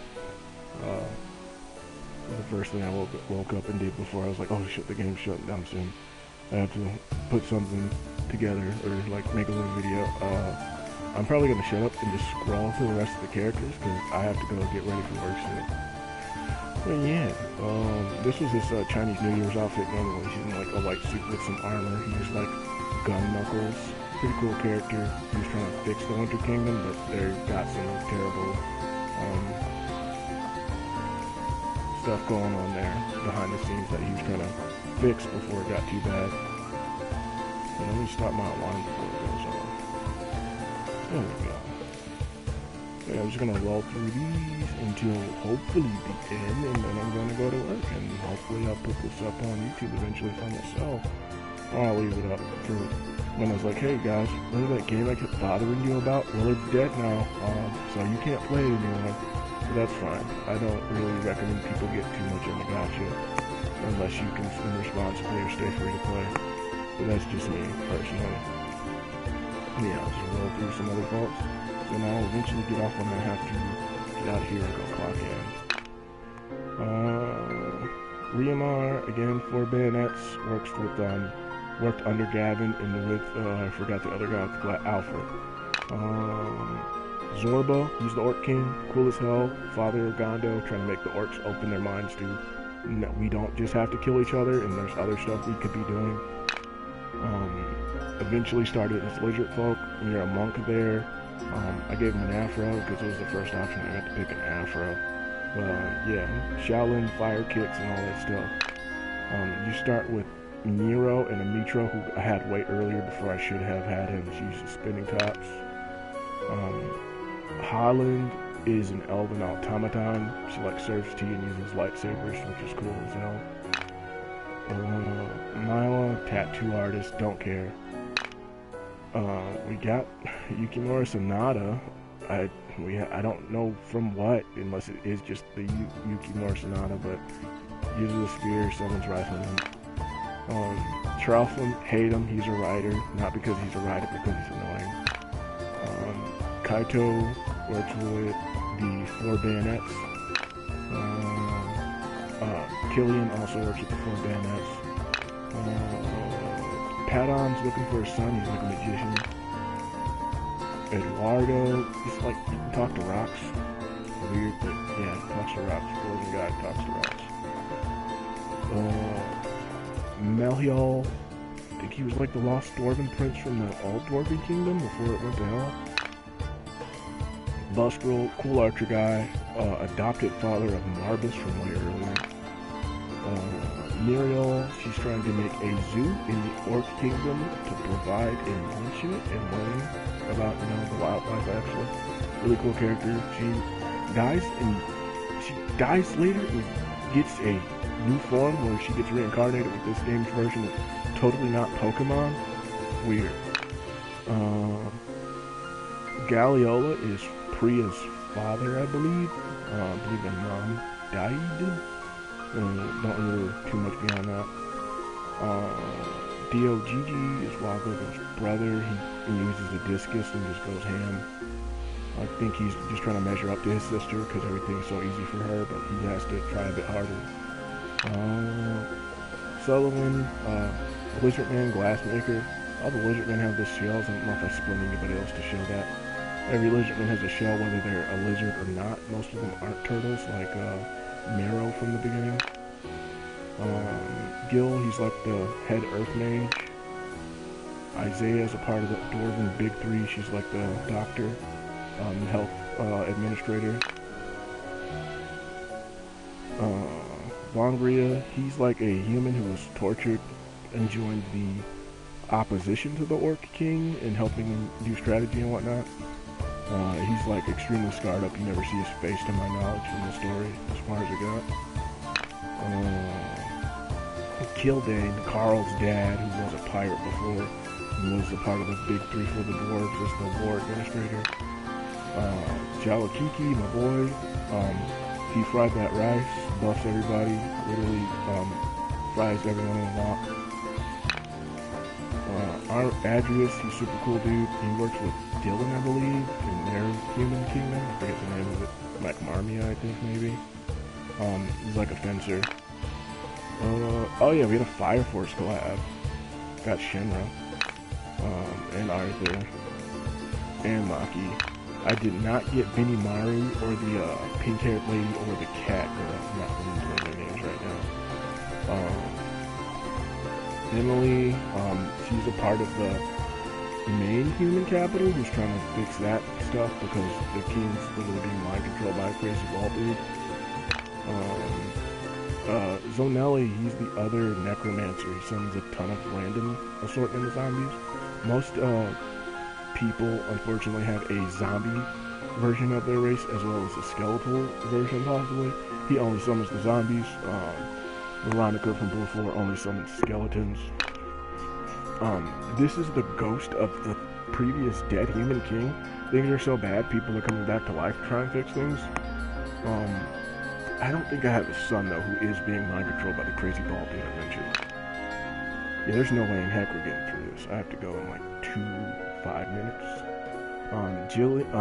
The first thing I woke up and did before I was like, oh shit, the game's shutting down soon. I have to put something together, or like make a little video. I'm probably going to shut up and just scroll through the rest of the characters, because I have to go get ready for work soon. But yeah, this was his Chinese New Year's outfit normally. He's in like a white suit with some armor. He's like gun knuckles. Pretty cool character. He was trying to fix the Winter Kingdom, but they got some terrible stuff going on there behind the scenes that he was trying to fix before it got too bad. And let me start my alarm before it goes off. There we go. So yeah, I'm just gonna roll through these until hopefully the end, and then I'm gonna go to work, and hopefully I'll put this up on YouTube eventually for myself. Or I'll leave it up for when I was like, hey guys, remember that game I kept bothering you about? Well, it's dead now, so you can't play it anymore. So that's fine. I don't really recommend people get too much in the gacha unless you can spin responsibly or stay free to play. But that's just me, personally. Yeah, I'll just roll through some other vaults, then I'll eventually get off when I have to get out of here and go clock in. Riamar, again, 4 bayonets, worked under Gavin and with, I forgot the other guy with the Alfred. Zorba, he's the Orc King, cool as hell, father of Gondo, trying to make the Orcs open their minds to, no, we don't just have to kill each other, and there's other stuff we could be doing. Eventually started as lizard folk. You're a monk there. I gave him an afro because it was the first option. I got to pick an afro. Yeah, Shaolin, fire kicks, and all that stuff. You start with Nero and Amitro, who I had way earlier before I should have had him. She uses spinning tops. Holland is an elven automaton. She like serves tea and uses lightsabers, which is cool as hell. Nyla, tattoo artist, don't care. We got Yukimura Sonata. I don't know from what, unless it is just the Yukimura Sonata, but uses a spear, summons rifleman. Tralfin, hate him, he's a rider, not because he's a rider, because he's annoying. Kaito works with the 4 bayonets. Killian also works with the 4 bayonets. Padon's looking for a son, he's like a magician. Eduardo, he's like, he can talk to rocks. Weird, but yeah, he talks to rocks. Frozen guy talks to rocks. Melchiel, I think he was like the lost dwarven prince from the old dwarven kingdom before it went to hell. Bustrel, cool archer guy, adopted father of Marbus from way earlier. Muriel, she's trying to make a zoo in the Orc Kingdom to provide enrichment and learning about, you know, the wildlife actually. Really cool character. She dies later and gets a new form where she gets reincarnated with this game's version of totally not Pokemon. Weird. Uh, Galiola is Priya's father, I believe. I believe their mom died. Don't remember too much beyond that. Dogg is Waggo's brother. He uses a discus and just goes ham. I think he's just trying to measure up to his sister because everything's so easy for her, but he has to try a bit harder. Sullivan, Lizardman, Glassmaker. All the Lizardmen have this shells. I don't know if I split anybody else to show that. Every Lizardman has a shell, whether they're a lizard or not. Most of them aren't turtles, like Marrow from the beginning. Gil, he's like the head Earth Mage. Isaiah is a part of the Dwarven Big Three. She's like the doctor, health administrator. Vongria, he's like a human who was tortured and joined the opposition to the Orc King and helping him do strategy and whatnot. He's like extremely scarred up. You never see his face to my knowledge from the story, as far as it got. Kildane, Carl's dad, who was a pirate before, and was a part of the Big Three for the dwarves as the war administrator. Jalakiki, my boy, he fried that rice, buffs everybody, literally fries everyone in the wok. Adrius, he's super cool dude. He works with Dylan, I believe, in their human kingdom. I forget the name of it. Like Marmia, I think, maybe. He's like a fencer. Oh yeah, we had a Fire Force collab. Got Shinra. And Arthur. And Maki. I did not get Vinnie Maru or the pink-haired lady or the cat girl. I'm not remembering their names right now. Emily, she's a part of the main human capital who's trying to fix that stuff because the king's literally being mind controlled by a crazy ball dude. Zonelli, he's the other necromancer. He summons a ton of random assortment of zombies. Most people, unfortunately, have a zombie version of their race as well as a skeletal version, possibly. He only summons the zombies. Veronica from Blue 4 only summons skeletons. This is the ghost of the previous dead human king. Things are so bad, people are coming back to life to try and fix things. I don't think I have a son, though, who is being mind controlled by the crazy ball dude I mentioned. Yeah, there's no way in heck we're getting through this. I have to go in like 5 minutes.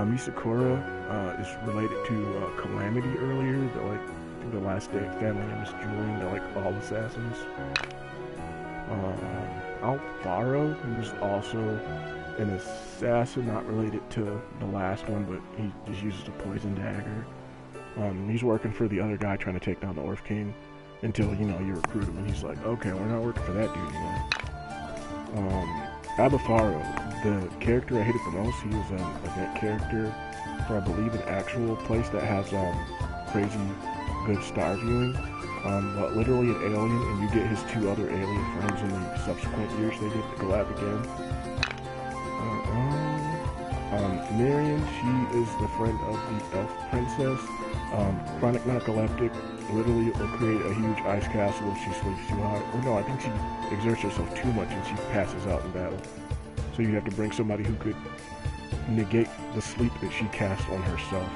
Misakura is related to Calamity earlier. The last day family name is Julian. They're like all assassins. Alfaro, who's also an assassin, not related to the last one, but he just uses a poison dagger. He's working for the other guy trying to take down the Orc King until, you recruit him, and he's like, okay, we're not working for that dude anymore. Abafaro, the character I hated the most, he was an event character for, I believe, an actual place that has crazy good star viewing, but literally an alien, and you get his 2 other alien friends in the subsequent years. They did the collab again. Marion, she is the friend of the elf princess. Chronic narcoleptic, literally will create a huge ice castle if she sleeps too hard. Or no, I think she exerts herself too much and she passes out in battle. So you have to bring somebody who could negate the sleep that she casts on herself.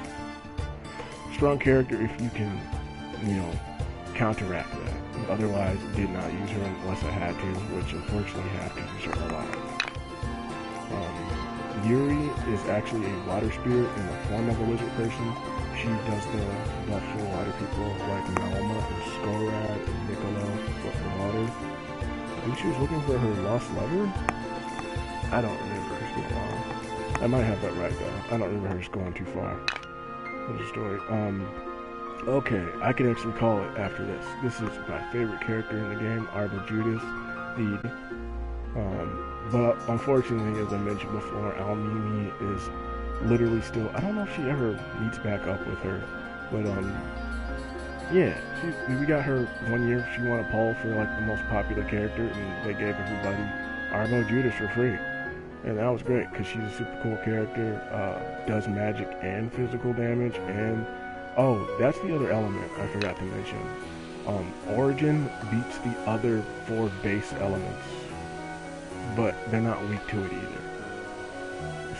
Strong character if you can, counteract that. Otherwise, did not use her unless I had to, which unfortunately I have to use her a lot. Yuri is actually a water spirit in the form of a lizard person. She does the buff for water people like Malma and Skorad and Niccolo for water. I think she was looking for her lost lover? I don't remember her too long. I might have that right though. I don't remember her just going too far. There's a story. Okay, I can actually call it after this. This is my favorite character in the game, Arbo Judas, the but unfortunately, as I mentioned before, Almimi is literally still, I don't know if she ever meets back up with her, but yeah, we got her one year. She won a poll for like the most popular character, and they gave everybody Arbo Judas for free, and that was great because she's a super cool character, does magic and physical damage, and oh, that's the other element I forgot to mention. Origin beats the other 4 base elements, but they're not weak to it either.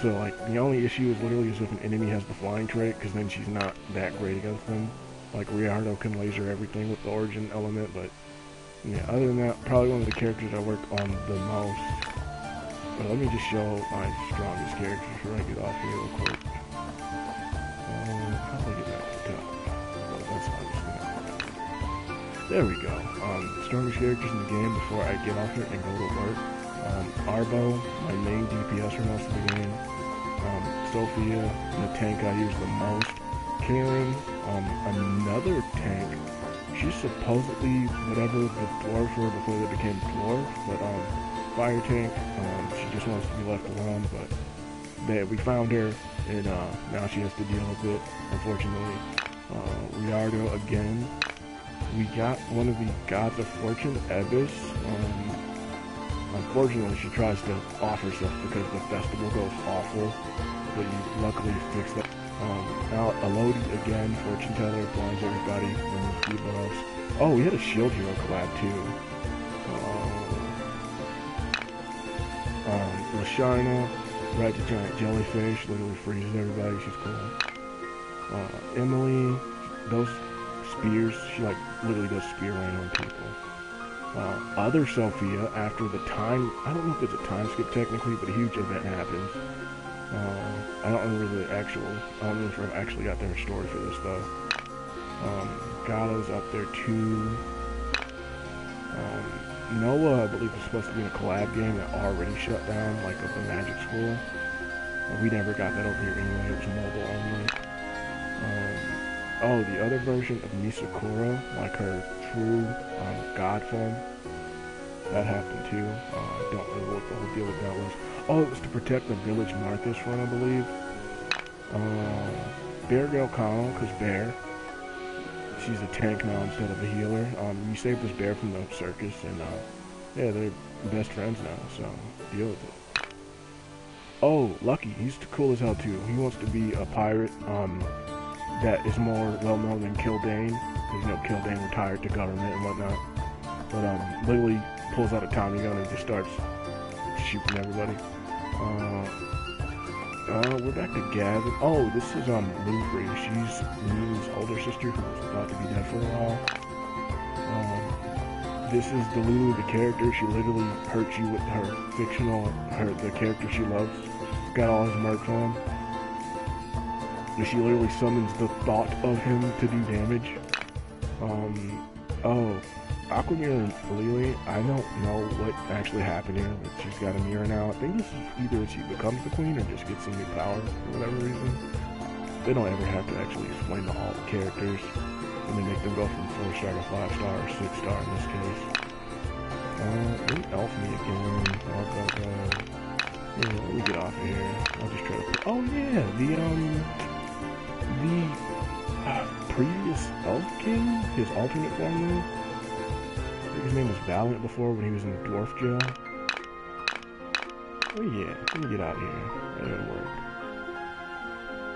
So, like, the only issue is literally is if an enemy has the flying trait, because then she's not that great against them. Like, Riardo can laser everything with the origin element, but, yeah, other than that, probably one of the characters I work on the most. But let me just show my strongest characters before I get off here real quick. How do I get back to the top? Oh, that's obviously not right. There we go. Strongest characters in the game before I get off here and go to work. Arbo, my main DPS for most of the game. Sophia, the tank I use the most. Karen, another tank. She's supposedly whatever the dwarves were before they became dwarves, but fire tank. She just wants to be left alone, but we found her, and now she has to deal with it. Unfortunately, Riardo again. We got one of the gods of fortune, Ebis. Unfortunately, she tries to off herself because the festival goes awful, but you luckily fixed that. Now, Elodie again, fortune teller, blinds everybody, removes debuffs. Oh, we had a shield hero collab too. Lashana, right to giant jellyfish, literally freezes everybody, she's cool. Emily, those spears, she like literally does spear rain on people. Other Sophia, after the time, I don't know if it's a time skip technically, but a huge event happens. I don't remember I don't know if I actually got their story for this though. Gala's up there too. Noah, I believe, was supposed to be in a collab game that already shut down, like of the Magic School. We never got that over here anyway, it was mobile only. Oh, the other version of Misakura, like her true god form, that happened too. I don't know what the whole deal with that was. Oh, it was to protect the village Martha's front, I believe. Bear Girl Connell, because Bear, she's a tank now instead of a healer. You saved this bear from the circus, and yeah, they're best friends now, so deal with it. Oh, Lucky, he's cool as hell too. He wants to be a pirate that is more well-known than Kildane, because, you know, Kildane retired to government and whatnot. But literally pulls out a Tommy gun and just starts shooting everybody. We're back to Gavin. Oh, this is Lufrey. She's Lean's older sister who was about to be dead for a while. This is the Lulu, the character. She literally hurts you with the character she loves. Got all his mercs on. And she literally summons the thought of him to do damage. Aquamira and Lily, I don't know what actually happened here, but she's got a mirror now. I think this is either she becomes the queen or just gets some new power for whatever reason. They don't ever have to actually explain to all the characters, and they make them go from 4-star to 5-star or 6-star in this case. Elf me again. Yeah, let me get off of here. I'll just try to. Oh yeah, the previous Elf King, his alternate form move. I think his name was Valiant before when he was in the dwarf jail. Oh yeah, let me get out of here. That didn't work.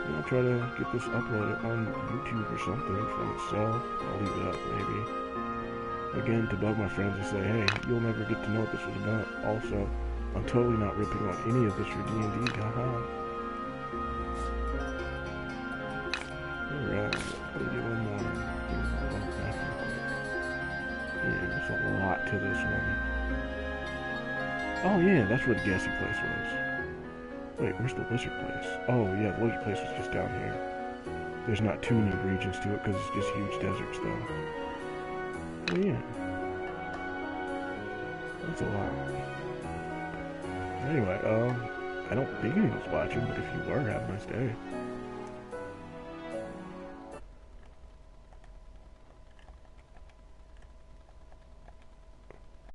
I'm gonna try to get this uploaded on YouTube or something from itself. I'll leave it up maybe. Again, to bug my friends and say, hey, you'll never get to know what this was about. Also, I'm totally not ripping on any of this for D&D, haha. Alright, let me get one more. Yeah, there's a lot to this one. Oh yeah, that's where the gassy place was. Wait, where's the lizard place? Oh yeah, the lizard place was just down here. There's not too many regions to it because it's just huge deserts though. Oh yeah. That's a lot. Anyway, I don't think anyone's watching, but if you were, have a nice day.